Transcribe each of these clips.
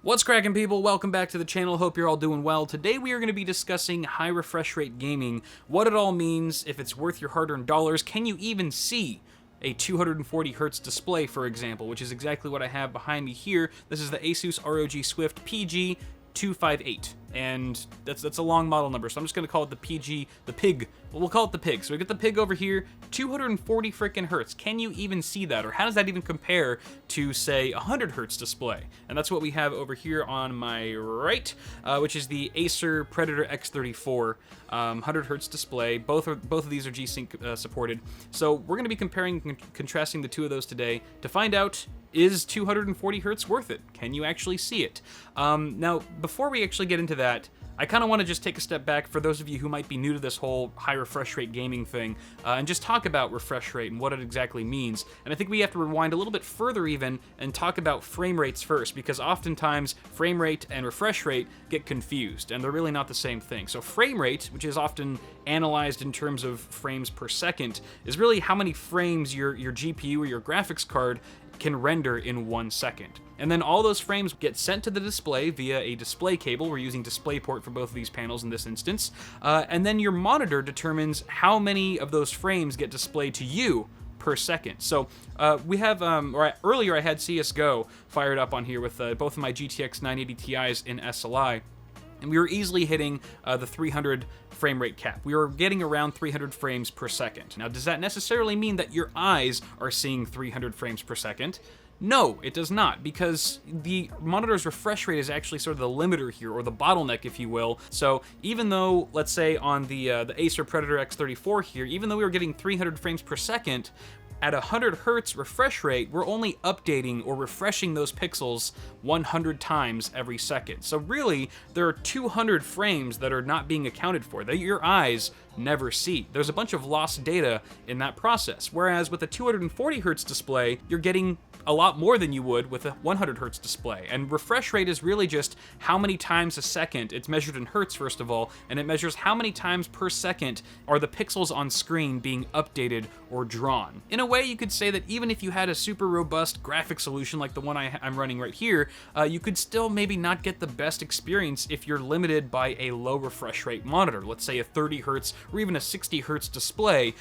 What's cracking, people? Welcome back to the channel. Hope you're all doing well. Today we are going to be discussing high refresh rate gaming, what it all means, if it's worth your hard-earned dollars, can you even see a 240 hertz display, for example, which is exactly what I have behind me here. This is the ASUS ROG Swift PG258, and that's a long model number, so I'm just going to call it the PG, the pig. Well, we'll call it the pig. So we get the pig over here, 240 frickin' hertz. Can you even see that, or how does that even compare to, say, a 100 hertz display? And that's what we have over here on my right, which is the ACER Predator X34 100 hertz display. Both of these are G-Sync supported. So we're going to be comparing and contrasting the two of those today to find out, is 240 hertz worth it? Can you actually see it? Now, before we actually get into that, I kind of want to just take a step back for those of you who might be new to this whole high refresh rate gaming thing, and just talk about refresh rate and what it exactly means. And I think we have to rewind a little bit further even and talk about frame rates first, because oftentimes frame rate and refresh rate get confused, and they're really not the same thing. So frame rate, which is often analyzed in terms of frames per second, is really how many frames your GPU or your graphics card can render in 1 second. And then all those frames get sent to the display via a display cable. We're using DisplayPort for both of these panels in this instance. And then your monitor determines how many of those frames get displayed to you per second. So we have, earlier I had CSGO fired up on here with both of my GTX 980 Ti's in SLI. And we were easily hitting the 300 frame rate cap. We were getting around 300 frames per second. Now, does that necessarily mean that your eyes are seeing 300 frames per second? No, it does not, because the monitor's refresh rate is actually sort of the limiter here, or the bottleneck, if you will. So even though, let's say on the ACER Predator X34 here, even though we were getting 300 frames per second, at a 100 hertz refresh rate, we're only updating or refreshing those pixels 100 times every second. So really, there are 200 frames that are not being accounted for, that your eyes never see. There's a bunch of lost data in that process. Whereas with a 240 hertz display, you're getting a lot more than you would with a 100 hertz display. And refresh rate is really just how many times a second. It's measured in hertz, first of all, and it measures how many times per second are the pixels on screen being updated or drawn. In a way, you could say that even if you had a super robust graphic solution like the one I'm running right here, you could still maybe not get the best experience if you're limited by a low refresh rate monitor. Let's say a 30 hertz or even a 60 hertz display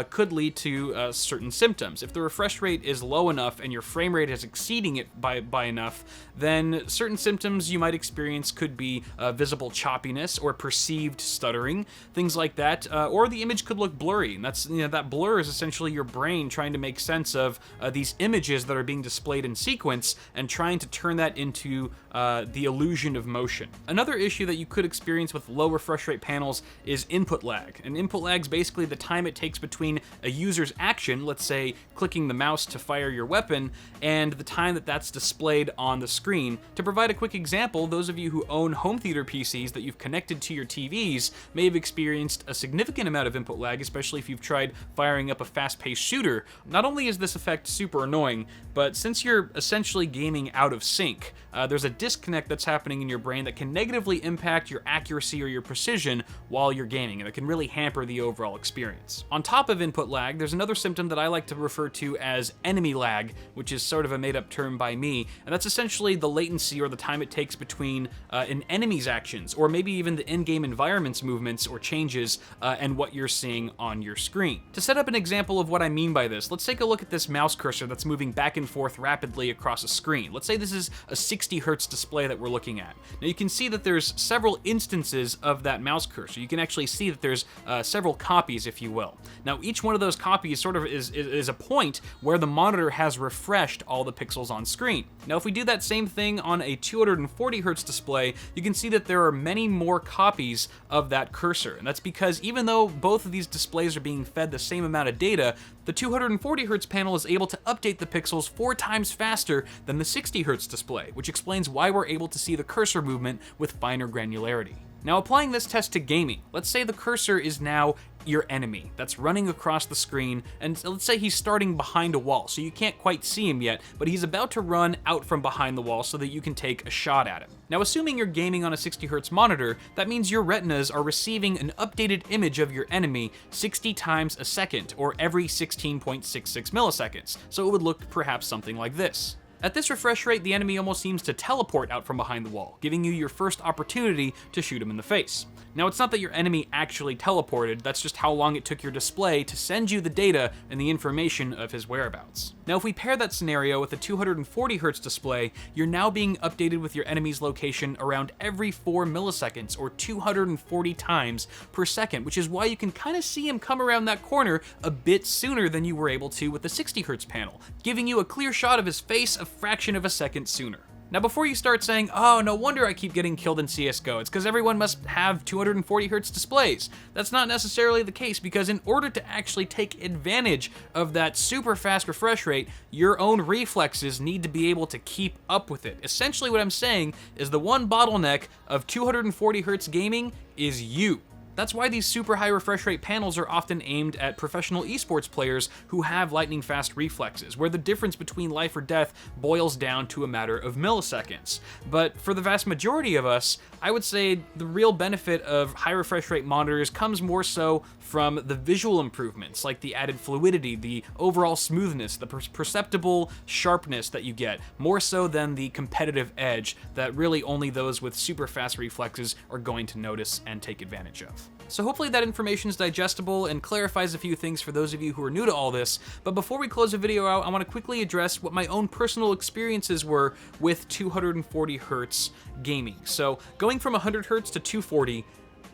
could lead to certain symptoms. If the refresh rate is low enough and your frame rate is exceeding it by enough, then certain symptoms you might experience could be visible choppiness or perceived stuttering, things like that, or the image could look blurry. And that's, that blur is essentially your brain trying to make sense of these images that are being displayed in sequence and trying to turn that into the illusion of motion. Another issue that you could experience with low refresh rate panels is input lag. And input lag is basically the time it takes between a user's action, let's say clicking the mouse to fire your weapon, and the time that that's displayed on the screen. To provide a quick example, those of you who own home theater PCs that you've connected to your TVs may have experienced a significant amount of input lag, especially if you've tried firing up a fast-paced shooter. Not only is this effect super annoying, but since you're essentially gaming out of sync, there's a disconnect that's happening in your brain that can negatively impact your accuracy or your precision while you're gaming, and it can really hamper the overall experience. On top of input lag, there's another symptom that I like to refer to as enemy lag, which is sort of a made-up term by me, and that's essentially the latency or the time it takes between an enemy's actions, or maybe even the in-game environment's movements or changes, and what you're seeing on your screen. To set up an example of what I mean by this, let's take a look at this mouse cursor that's moving back and forth rapidly across a screen. Let's say this is a 60 hertz display that we're looking at. Now you can see that there's several instances of that mouse cursor. You can actually see that there's several copies, if you will. Now each one of those copies sort of is a point where the monitor has refreshed all the pixels on screen. Now if we do that same thing on a 240 hertz display, you can see that there are many more copies of that cursor. And that's because even though both of these displays are being fed the same amount of data, the 240 hertz panel is able to update the pixels 4 times faster than the 60 hertz display, which explains why we're able to see the cursor movement with finer granularity. Now applying this test to gaming, let's say the cursor is now your enemy that's running across the screen, and let's say he's starting behind a wall, so you can't quite see him yet, but he's about to run out from behind the wall so that you can take a shot at him. Now assuming you're gaming on a 60 hertz monitor, that means your retinas are receiving an updated image of your enemy 60 times a second, or every 16.66 milliseconds, so it would look perhaps something like this. At this refresh rate, the enemy almost seems to teleport out from behind the wall, giving you your first opportunity to shoot him in the face. Now, it's not that your enemy actually teleported, that's just how long it took your display to send you the data and the information of his whereabouts. Now, if we pair that scenario with a 240Hz display, you're now being updated with your enemy's location around every 4 milliseconds, or 240 times per second, which is why you can kind of see him come around that corner a bit sooner than you were able to with the 60Hz panel, giving you a clear shot of his face a fraction of a second sooner. Now, before you start saying, oh, no wonder I keep getting killed in CSGO, it's because everyone must have 240Hz displays. That's not necessarily the case, because in order to actually take advantage of that super fast refresh rate, your own reflexes need to be able to keep up with it. Essentially what I'm saying is the one bottleneck of 240Hz gaming is you. That's why these super high refresh rate panels are often aimed at professional esports players who have lightning fast reflexes, where the difference between life or death boils down to a matter of milliseconds. But for the vast majority of us, I would say the real benefit of high refresh rate monitors comes more so from the visual improvements, like the added fluidity, the overall smoothness, the perceptible sharpness that you get, more so than the competitive edge that really only those with super fast reflexes are going to notice and take advantage of. So hopefully that information is digestible and clarifies a few things for those of you who are new to all this, but before we close the video out, I want to quickly address what my own personal experiences were with 240Hz gaming. So going from 100Hz to 240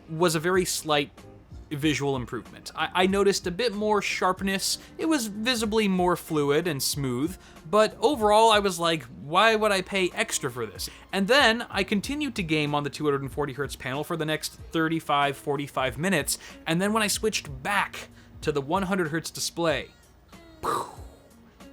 was a very slight visual improvement. I noticed a bit more sharpness, it was visibly more fluid and smooth, but overall I was like, why would I pay extra for this? And then I continued to game on the 240Hz panel for the next 35-45 minutes, and then when I switched back to the 100Hz display,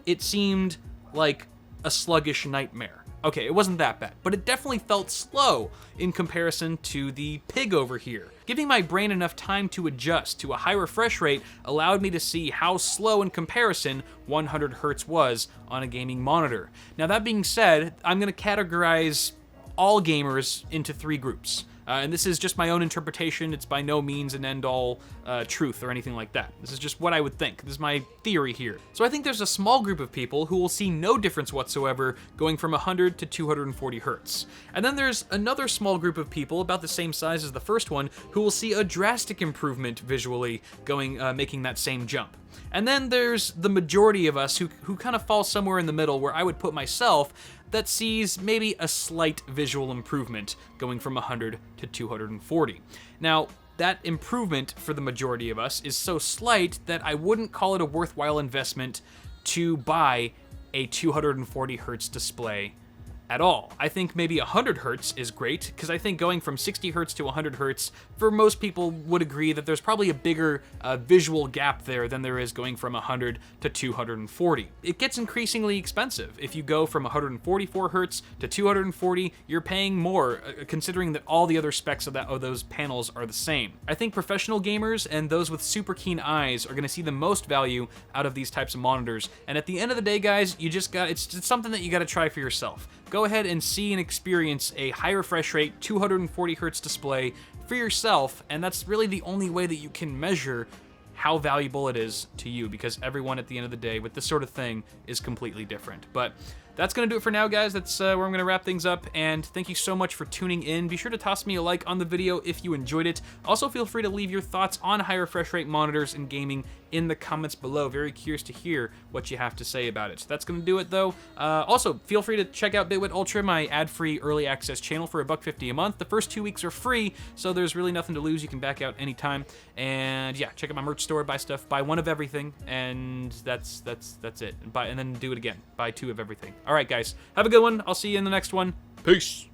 it seemed like a sluggish nightmare. Okay, it wasn't that bad, but it definitely felt slow in comparison to the pig over here. Giving my brain enough time to adjust to a high refresh rate allowed me to see how slow in comparison 100Hz was on a gaming monitor. Now that being said, I'm going to categorize all gamers into 3 groups. And this is just my own interpretation. It's by no means an end-all truth or anything like that. This is just what I would think. This is my theory here. So I think there's a small group of people who will see no difference whatsoever going from 100 to 240Hz. And then there's another small group of people, about the same size as the first one, who will see a drastic improvement visually making that same jump. And then there's the majority of us who kind of fall somewhere in the middle, where I would put myself, that sees maybe a slight visual improvement going from 100 to 240. Now, that improvement for the majority of us is so slight that I wouldn't call it a worthwhile investment to buy a 240Hz display at all. I think maybe 100Hz is great, because I think going from 60Hz to 100Hz, for most people would agree that there's probably a bigger visual gap there than there is going from 100 to 240. It gets increasingly expensive. If you go from 144Hz to 240, you're paying more, considering that all the other specs of those panels are the same. I think professional gamers and those with super keen eyes are going to see the most value out of these types of monitors. And at the end of the day, guys, it's something that you got to try for yourself. Go ahead and see and experience a high refresh rate 240Hz display for yourself, and that's really the only way that you can measure how valuable it is to you, because everyone at the end of the day with this sort of thing is completely different. But that's going to do it for now, guys. That's where I'm going to wrap things up, and thank you so much for tuning in. Be sure to toss me a like on the video if you enjoyed it. Also, feel free to leave your thoughts on high refresh rate monitors and gaming in the comments below. Very curious to hear what you have to say about it. So that's going to do it, though. Also, feel free to check out Bitwit Ultra, my ad-free early access channel, for $1.50 a month. The first 2 weeks are free, so there's really nothing to lose. You can back out anytime. And yeah, check out my merch store, buy stuff, buy 1 of everything, and that's it. And then do it again. Buy 2 of everything. All right, guys, have a good one. I'll see you in the next one. Peace.